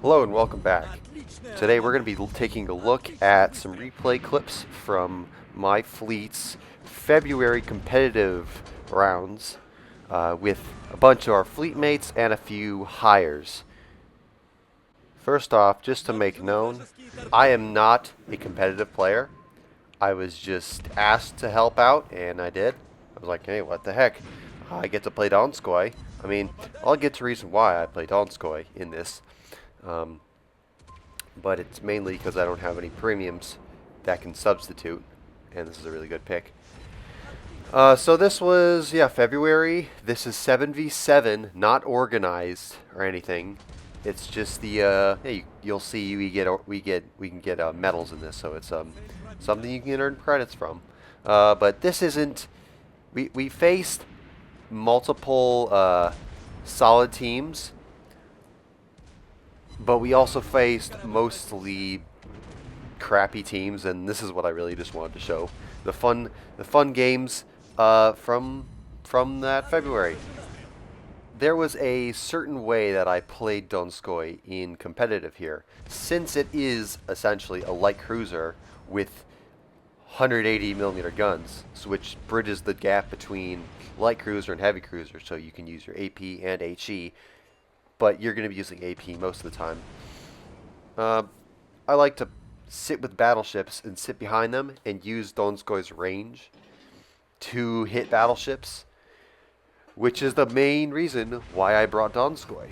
Hello and welcome back. Today we're going to be taking a look at some replay clips from my fleet's February competitive rounds with a bunch of our fleet mates and a few hires. First off, just to make known, I am not a competitive player. I was just asked to help out and I did. I was like, hey, what the heck? I get to play Donskoy. I mean, I'll get to reason why I play Donskoy in this. But it's mainly because I don't have any premiums that can substitute, and this is a really good pick. So this was, February. This is 7v7, not organized or anything. It's just the, you'll see we can get medals in this, so it's something you can earn credits from. But this isn't. We faced multiple solid teams, but we also faced mostly crappy teams, and this is what I really just wanted to show. The fun games from that February. There was a certain way that I played Donskoy in competitive here. Since it is essentially a light cruiser with 180mm guns, which bridges the gap between light cruiser and heavy cruiser, so you can use your AP and HE, but you're going to be using AP most of the time. I like to sit with battleships and sit behind them and use Donskoy's range to hit battleships, which is the main reason why I brought Donskoy.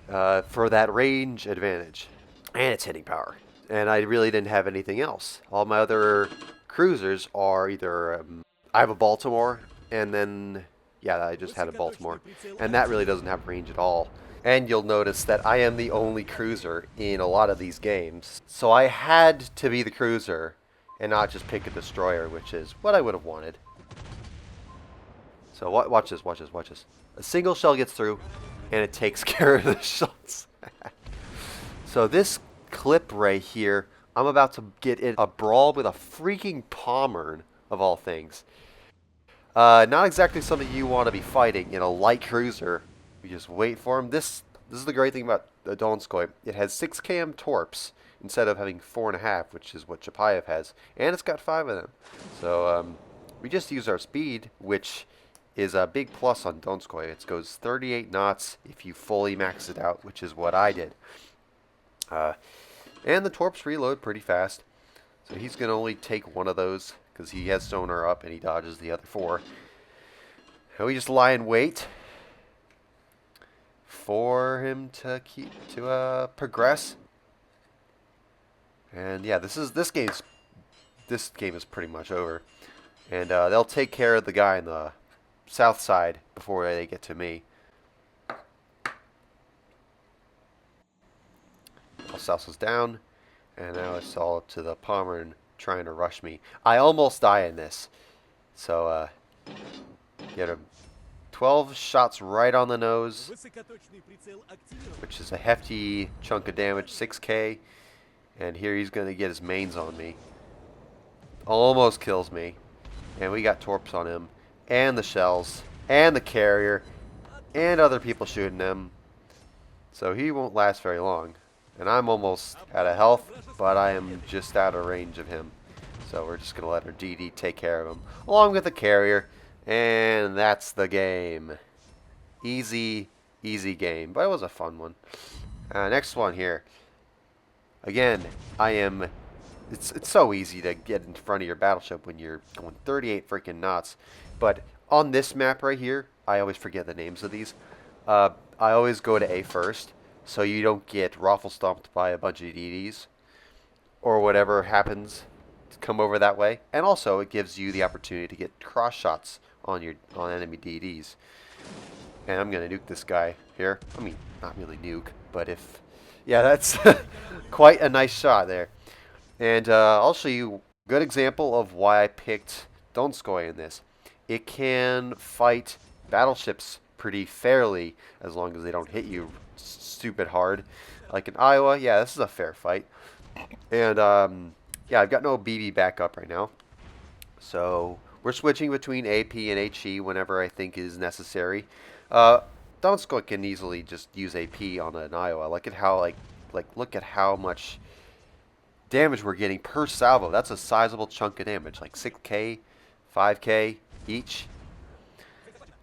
For that range advantage and its hitting power. And I really didn't have anything else. All my other cruisers are either I have a Baltimore, and then I just had a Baltimore, and that really doesn't have range at all. And you'll notice that I am the only cruiser in a lot of these games, so I had to be the cruiser and not just pick a destroyer, which is what I would have wanted. So watch this. A single shell gets through, and it takes care of the shots. So this clip right here, I'm about to get in a brawl with a freaking Pommern, of all things. Not exactly something you want to be fighting in a light cruiser. You just wait for him. This is the great thing about the Donskoy. It has 6 km torps instead of having 4.5, which is what Chapayev has, and it's got 5 of them. So we just use our speed, which is a big plus on Donskoy. It goes 38 knots if you fully max it out, which is what I did. And the torps reload pretty fast, so he's going to only take one of those because he has sonar up and he dodges the other 4. And we just lie in wait for him to progress. And yeah, this game is pretty much over, and they'll take care of the guy on the south side before they get to me. South was down, and now it's all up to the Pommern trying to rush me. I almost die in this, so get him. 12 shots right on the nose, which is a hefty chunk of damage, 6k, and here he's going to get his mains on me. Almost kills me, and we got torps on him, and the shells, and the carrier, and other people shooting him, so he won't last very long. And I'm almost out of health, but I am just out of range of him. So we're just going to let our DD take care of him, along with the carrier. And that's the game. Easy game. But it was a fun one. Next one here. Again, it's so easy to get in front of your battleship when you're going 38 freaking knots. But on this map right here, I always forget the names of these. I always go to A first, so you don't get raffle stomped by a bunch of DDs or whatever happens to come over that way. And also, it gives you the opportunity to get cross shots on enemy DDs. And I'm gonna nuke this guy here. I mean, not really nuke, but that's quite a nice shot there. And I'll show you a good example of why I picked Donskoy in this. It can fight battleships pretty fairly as long as they don't hit you stupid hard. Like in Iowa, this is a fair fight. And I've got no BB backup right now, so we're switching between AP and HE whenever I think is necessary. Donskoy can easily just use AP on an Iowa. Look at how look at how much damage we're getting per salvo. That's a sizable chunk of damage, like 6k, 5k each.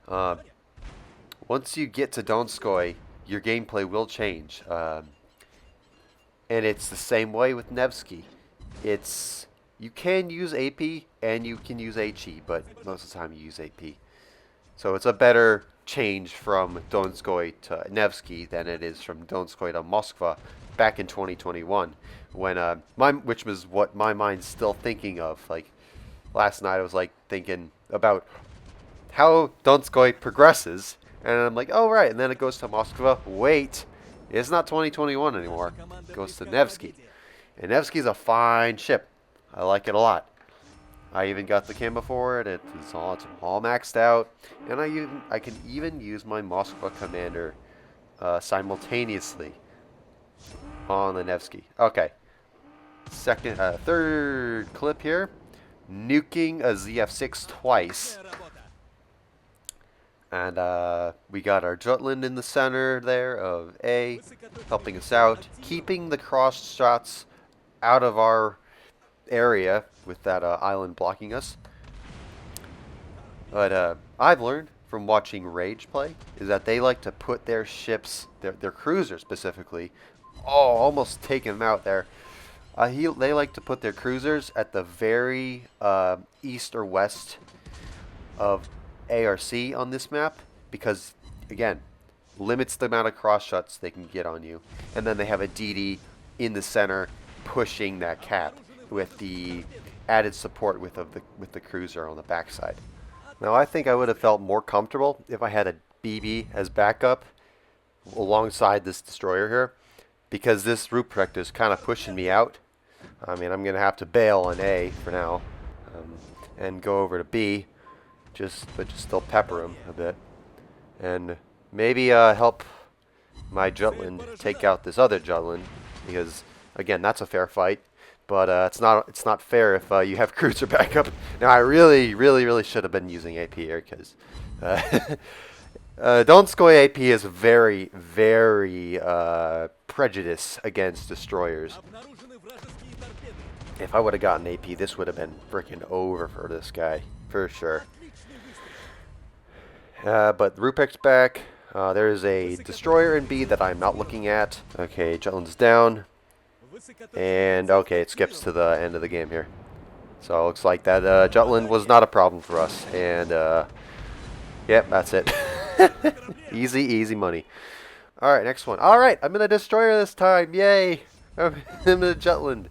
Once you get to Donskoy, your gameplay will change. And it's the same way with Nevsky. You can use AP and you can use HE, but most of the time you use AP. So it's a better change from Donskoy to Nevsky than it is from Donskoy to Moskva back in 2021, when which was what my mind's still thinking of. Like last night, I was like thinking about how Donskoy progresses, and I'm like, oh right, and then it goes to Moskva. Wait, it's not 2021 anymore. It goes to Nevsky, and Nevsky's a fine ship. I like it a lot. I even got the camo for it. It's all maxed out, and I can even use my Moskva commander simultaneously on the Nevsky. Okay, third clip here, nuking a ZF6 twice, and we got our Jutland in the center there of A, helping us out, keeping the cross shots out of our area with that island blocking us. But I've learned from watching Rage play is that they like to put their ships, their cruisers specifically, almost taking them out there. They like to put their cruisers at the very east or west of ARC on this map, because again, limits the amount of cross shots they can get on you. And then they have a DD in the center pushing that cap with the added support with the cruiser on the backside. Now I think I would have felt more comfortable if I had a BB as backup alongside this destroyer here, because this Ruprecht is kind of pushing me out. I mean, I'm gonna have to bail on A for now, and go over to B, but just still pepper him a bit, and maybe help my Jutland take out this other Jutland, because again, that's a fair fight. But it's not fair if you have cruiser backup. Now I really should have been using AP here, because Donskoy AP is very prejudiced against destroyers. If I would have gotten AP, this would have been freaking over for this guy for sure. But Ruprecht's back. There's a destroyer in B that I'm not looking at. Okay, Jutland's down. And okay, it skips to the end of the game here. So it looks like that Jutland was not a problem for us. And yep, that's it. Easy money. Alright, next one. Alright, I'm in a destroyer this time. Yay! I'm in a Jutland.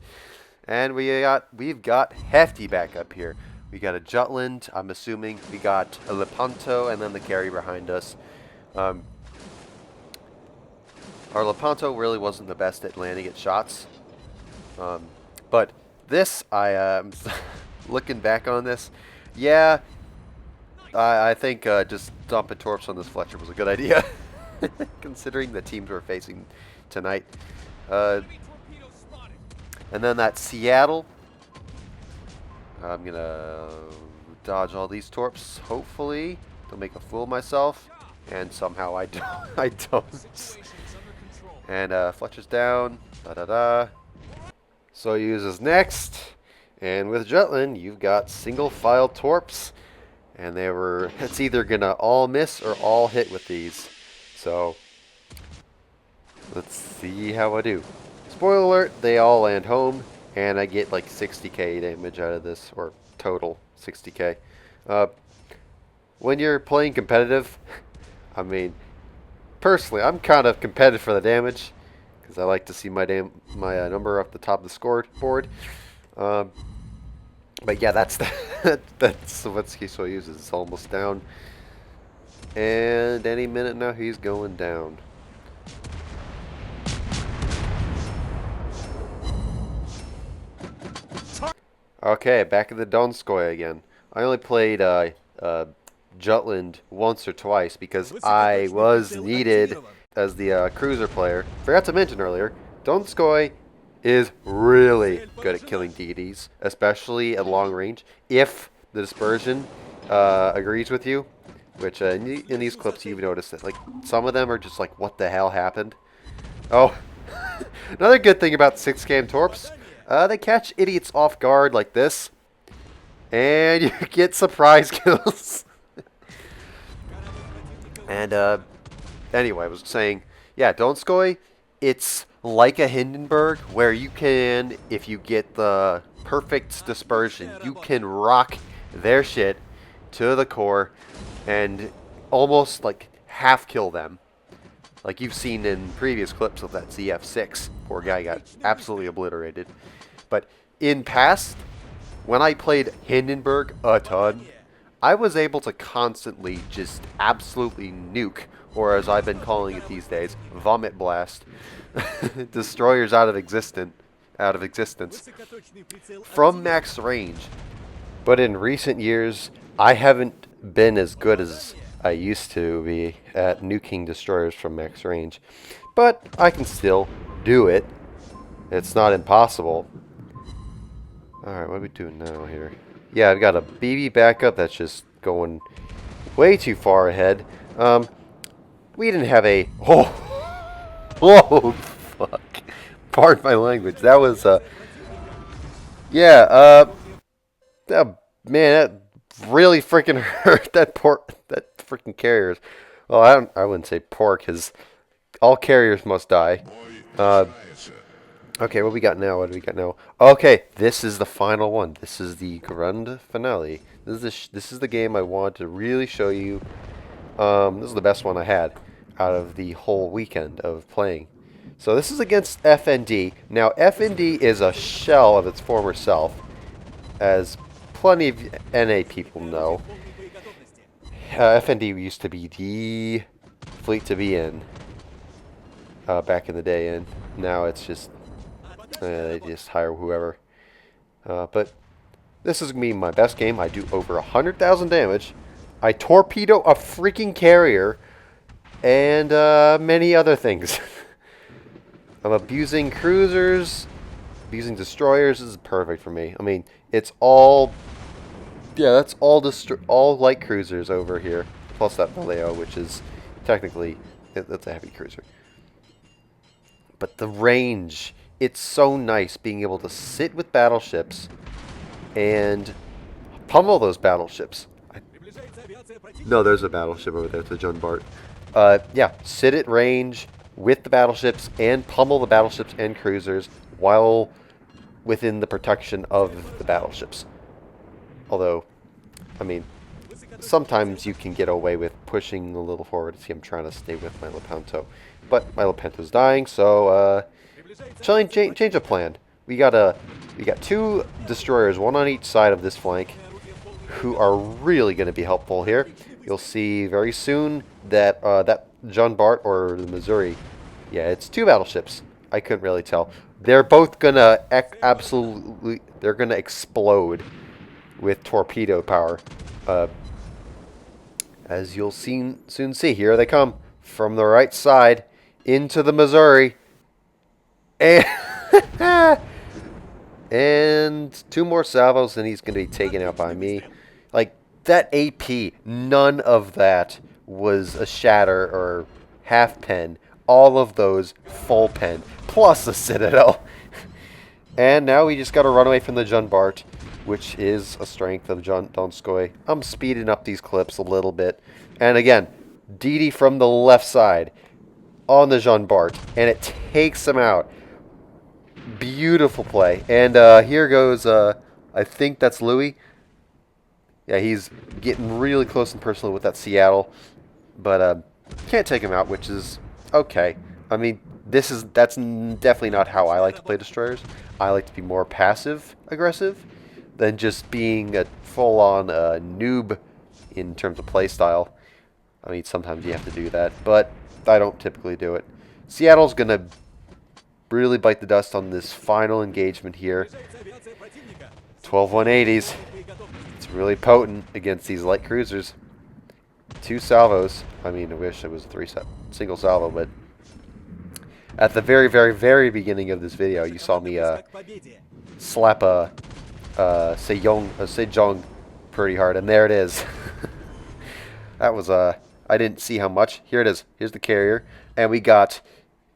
And we've got hefty backup here. We got a Jutland, I'm assuming. We got a Lepanto and then the carry behind us. Our Lepanto really wasn't the best at landing at shots. But this, looking back on this, yeah, I think just dumping torps on this Fletcher was a good idea, considering the teams we're facing tonight. And then that Seattle, I'm going to dodge all these torps, hopefully. Don't make a fool of myself. And somehow I don't. And Fletcher's down. So he uses next, and with Jutland, you've got single file torps, and it's either gonna all miss or all hit with these. So let's see how I do. Spoiler alert, they all land home, and I get like 60k damage out of this, or total 60k. When you're playing competitive, I mean, personally, I'm kind of competitive for the damage, because I like to see my number up the top of the scoreboard. But yeah, that's what Skiso uses. It's almost down, and any minute now he's going down. Okay, back at the Donskoy again. I only played Jutland once or twice because I was needed as the cruiser player. Forgot to mention earlier, Donskoy is really good at killing DDs, especially at long range. If the dispersion agrees with you, Which in these clips you've noticed that like some of them are just like, what the hell happened? Oh, another good thing about 6-cam torps, they catch idiots off guard like this, and you get surprise kills. And anyway, I was saying, yeah, Donskoy, it's like a Hindenburg where you can, if you get the perfect dispersion, you can rock their shit to the core and almost like half kill them. Like you've seen in previous clips of that ZF6. Poor guy got absolutely obliterated. But in past, when I played Hindenburg a ton, I was able to constantly just absolutely nuke, or as I've been calling it these days, vomit blast, destroyers out of existence from max range. But in recent years, I haven't been as good as I used to be at nuking destroyers from max range. But I can still do it. It's not impossible. Alright, what are we doing now here? Yeah, I've got a BB backup that's just going way too far ahead. We didn't have a... Oh! Whoa! Fuck. Pardon my language. That was, yeah, man, that really freaking hurt. That freaking carriers. Well, I wouldn't say poor, because all carriers must die. Okay, what we got now? What do we got now? Okay, this is the final one. This is the grand finale. This is the game I wanted to really show you. This is the best one I had out of the whole weekend of playing. So this is against FND. Now, FND is a shell of its former self, as plenty of NA people know. FND used to be the fleet to be in back in the day, and now it's just they just hire whoever. But this is going to be my best game. I do over 100,000 damage. I torpedo a freaking carrier, and many other things. I'm abusing cruisers, abusing destroyers. This is perfect for me. I mean, it's all... Yeah, that's all light cruisers over here. Plus that Vallejo, which is technically... That's a heavy cruiser. But the range... It's so nice being able to sit with battleships and pummel those battleships. No, there's a battleship over there. It's a John Bart. Yeah, sit at range with the battleships and pummel the battleships and cruisers while within the protection of the battleships. Although, I mean, sometimes you can get away with pushing a little forward. See, I'm trying to stay with my Lepanto. But my Lepanto's dying, so, change of plan. We got two destroyers, one on each side of this flank, who are really going to be helpful here. You'll see very soon that that John Bart or the Missouri, yeah, it's two battleships. I couldn't really tell. They're both gonna they're gonna explode with torpedo power. As you'll soon see, here they come from the right side into the Missouri. And, and two more salvos, and he's going to be taken out by me. Like, that AP, none of that was a shatter or half pen. All of those full pen, plus a citadel. And now we just got to run away from the John Bart, which is a strength of Donskoy. I'm speeding up these clips a little bit. And again, DD from the left side on the Jean Bart, and it takes him out. Beautiful play. And here goes, I think that's Louis. Yeah, he's getting really close and personal with that Seattle, but can't take him out, which is okay. I mean, that's definitely not how I like to play destroyers. I like to be more passive aggressive than just being a full-on noob in terms of play style. I mean, sometimes you have to do that, but I don't typically do it. Seattle's gonna really bite the dust on this final engagement here. 12 180s. It's really potent against these light cruisers. Two salvos. I mean, I wish it was a single salvo, but at the very, very, very beginning of this video, you saw me slap a Sejong pretty hard, and there it is. That was I didn't see how much. Here it is. Here's the carrier, and we got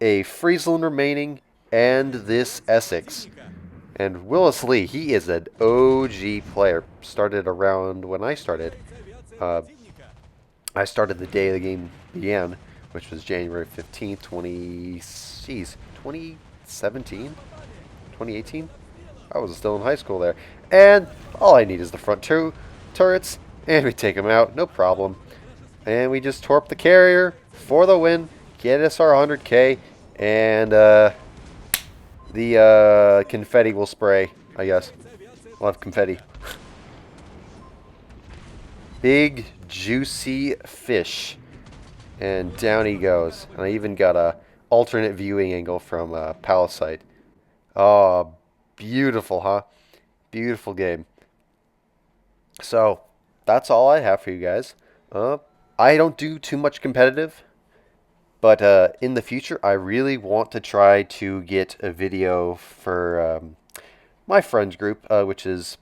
a Friesland remaining and this Essex. And Willis Lee, he is an OG player. Started around when I started. Uh, I started the day the game began, which was January 15th, 2017, 2018. I was still in high school there. And all I need is the front two turrets, and we take them out, no problem. And we just torp the carrier for the win, get us our 100K, and the confetti will spray, I guess. We'll have confetti. Big, juicy fish. And down he goes. And I even got a alternate viewing angle from Palisite. Oh, beautiful, huh? Beautiful game. So, that's all I have for you guys. I don't do too much competitive. But in the future, I really want to try to get a video for my friends group, which is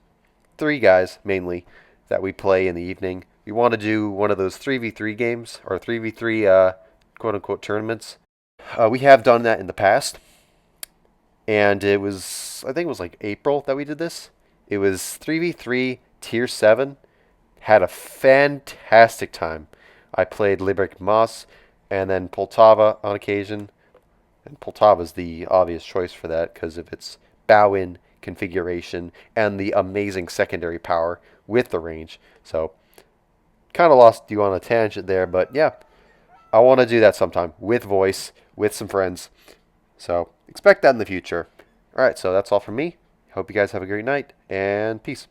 3 guys mainly that we play in the evening. We want to do one of those 3v3 games or 3v3 quote-unquote tournaments. We have done that in the past, and I think it was like April that we did this. It was 3v3 tier 7. Had a fantastic time. I played Librick Moss and then Poltava on occasion. And Poltava is the obvious choice for that because of its bow-in configuration and the amazing secondary power with the range. So, kind of lost you on a tangent there, but yeah, I want to do that sometime with voice, with some friends. So, expect that in the future. Alright, so that's all from me. Hope you guys have a great night, and peace.